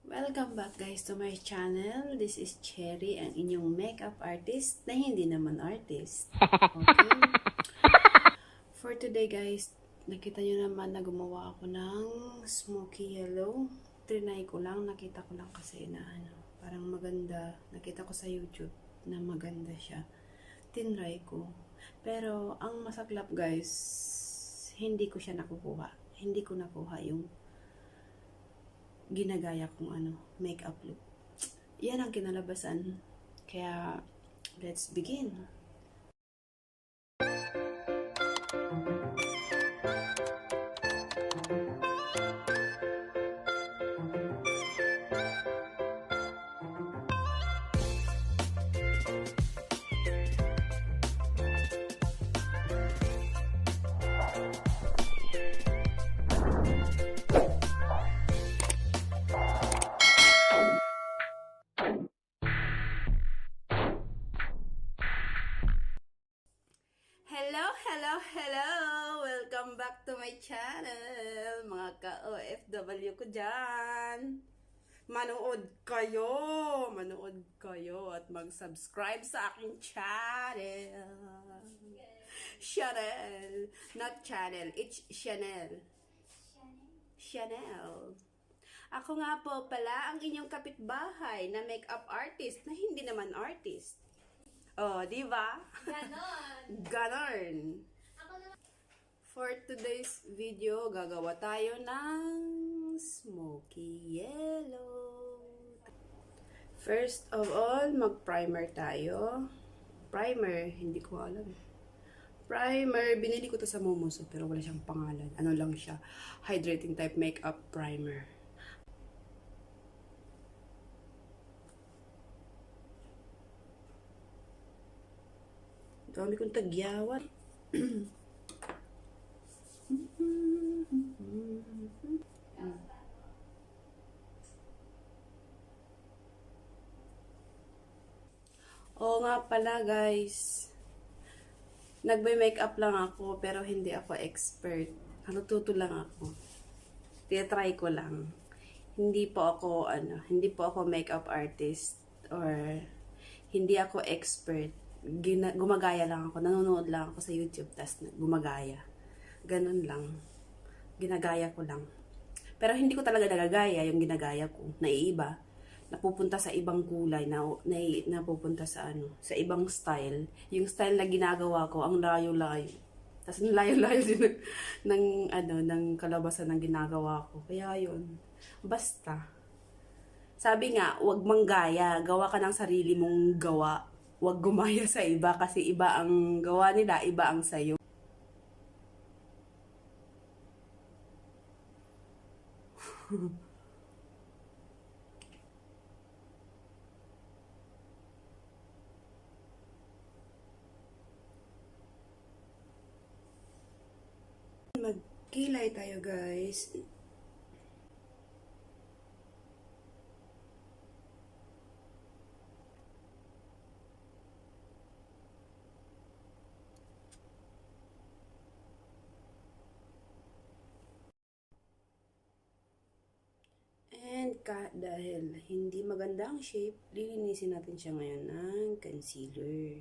Welcome back guys to my channel. This is Cherry, ang inyong makeup artist na hindi naman artist. Okay? For today guys, nakita nyo naman na gumawa ako ng smoky yellow. Trinay ko lang, nakita ko lang kasi na parang maganda. Nakita ko sa YouTube na maganda siya. Tinry ko. Pero ang masaklap guys, hindi ko siya nakukuha. Hindi ko nakuha yung ginagaya kong makeup look. Yan ang kinalabasan. Kaya, let's begin. Hello! Welcome back to my channel, mga ka-OFW ko dyan. Manood kayo at mag-subscribe sa aking channel. Channel, not channel, it's Chanel. Chanel. Ako nga po pala ang inyong kapitbahay na makeup artist na hindi naman artist. Oh, di ba? Ganon. For today's video, gagawa tayo ng smoky yellow. First of all, mag-primer tayo. Primer, hindi ko alam. Primer, binili ko to sa Momoso pero wala siyang pangalan. Ano lang siya? Hydrating type makeup primer. Dami kong tagyawan. Oo nga pala guys. Nagbe-makeup lang ako pero hindi ako expert. Natututo lang ako. Tinatry ko lang. Hindi po ako makeup artist or hindi ako expert. Gumagaya lang ako. Nanonood lang ako sa YouTube tas gumagaya. Ganun lang. Ginagaya ko lang. Pero hindi ko talaga nagagaya yung ginagaya ko. Naiiba. Napupunta sa ibang kulay. Napupunta sa sa ibang style. Yung style na ginagawa ko, ang layo-layo. Tapos layo-layo din ng kalabasan ng ginagawa ko. Kaya yun. Basta. Sabi nga, wag manggaya. Gawa ka ng sarili mong gawa. Wag gumaya sa iba kasi iba ang gawa nila, iba ang sayo. Magkilay tayo guys. Dahil hindi maganda ang shape, lilinisin natin siya ngayon ng concealer.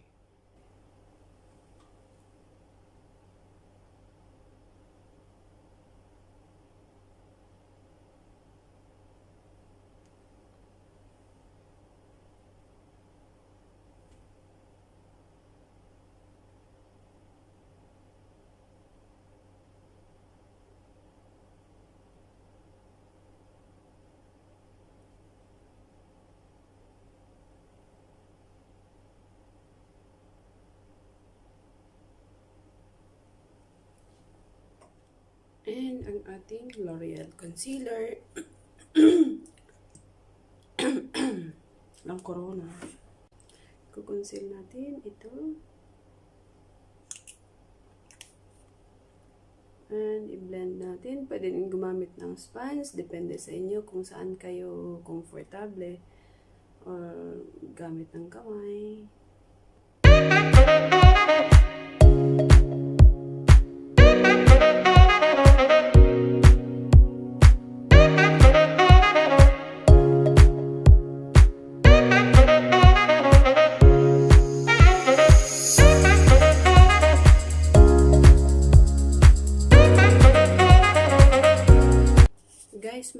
And ang ating L'Oreal concealer. Lang corona. Kukonceal natin ito. And i-blend natin. Pwede din gumamit ng sponge. Depende sa inyo kung saan kayo komportable. Or gamit ng kamay.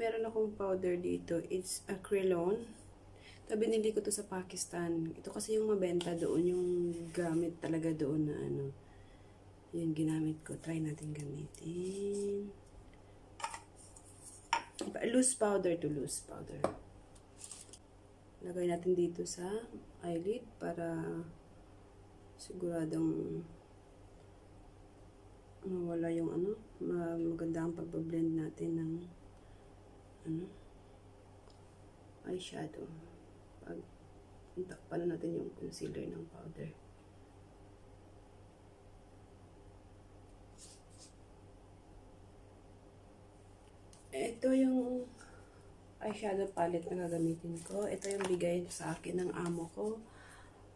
meron akong powder dito. It's acrylone. Ito, binili ko to sa Pakistan. Ito kasi yung mabenta doon, yung gamit talaga doon na ano. Yung ginamit ko. Try natin gamitin. Loose powder to loose powder. Lagay natin dito sa eyelid para siguradong mawala yung ano, maganda ang pagbablend natin ng ano, eyeshadow. Takpan na natin yung concealer ng powder. Ito yung eyeshadow palette na gagamitin ko. Ito yung bigay sa akin ng amo ko.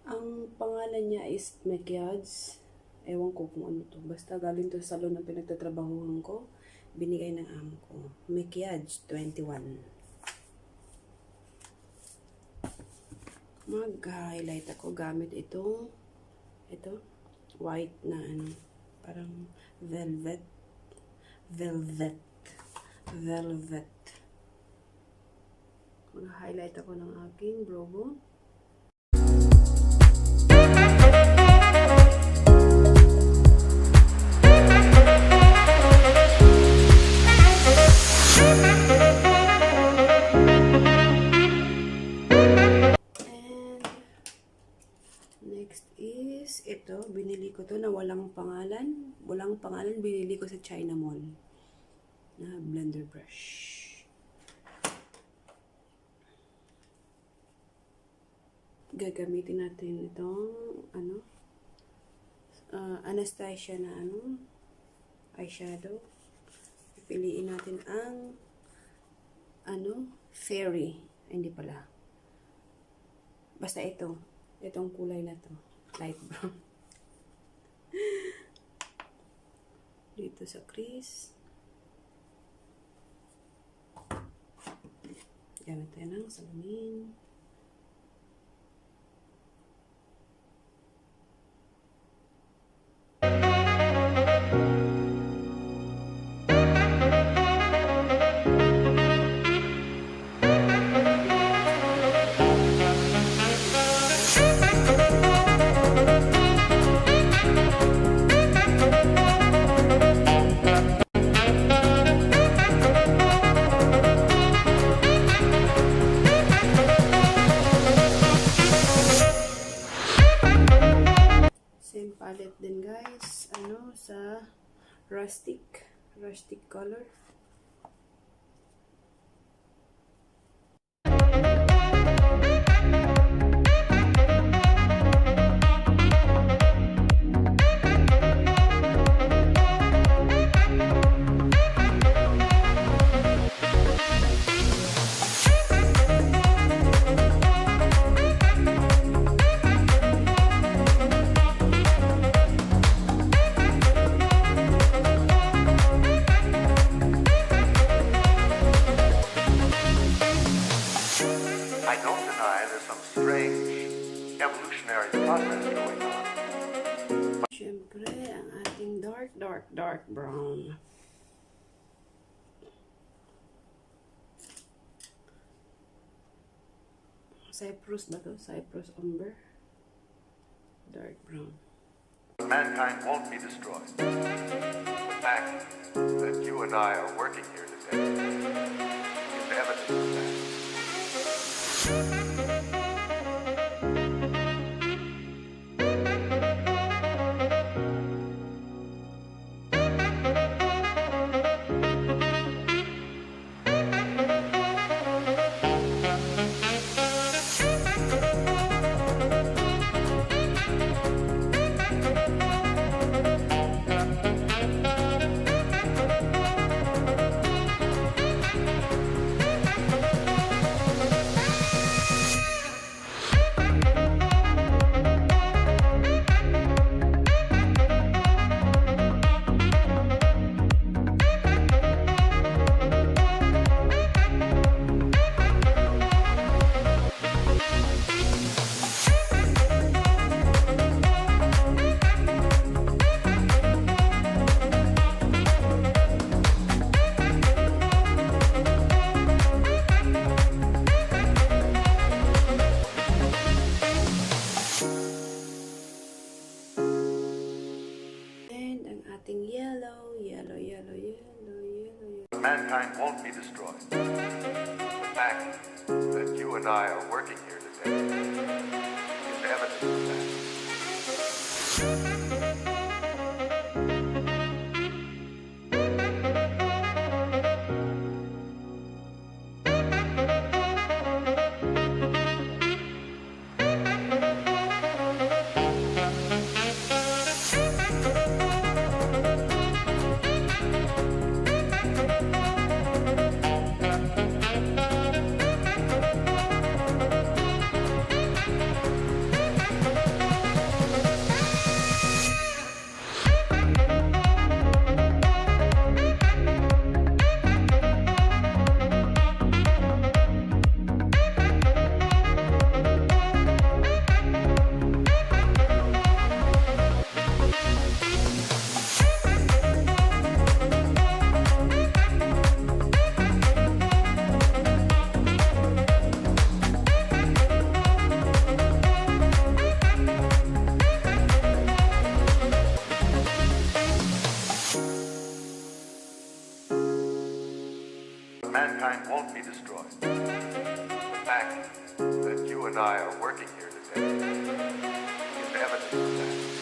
Ang pangalan niya is Makiage. Ewan ko kung ano to. Basta galing to sa salon na pinagtatrabahuhan ko. Binigay ng amo ko. Makiage 21. Mag-highlight ako gamit itong white na ano, parang velvet. Mag-highlight ako ng aking brow bone. Ito, binili ko to na walang pangalan. Walang pangalan, binili ko sa China Mall. Na blender brush. Gagamitin natin itong ano, Anastasia na ano, eyeshadow. Pipiliin natin ang ano, fairy. Hindi pala. Basta itong kulay na to. Light brown. Dito sa crease. Gamit tayo ng salamin. Palette din guys, ano, sa rustic color. Siyempre, ang ating dark brown. Cyprus ba to? Cyprus umber. Dark brown. Mankind won't be destroyed. The fact that you and I are working here today is evidence of that. I are working here today is evidence of that. Mankind won't be destroyed. The fact that you and I are working here today is evidence of that.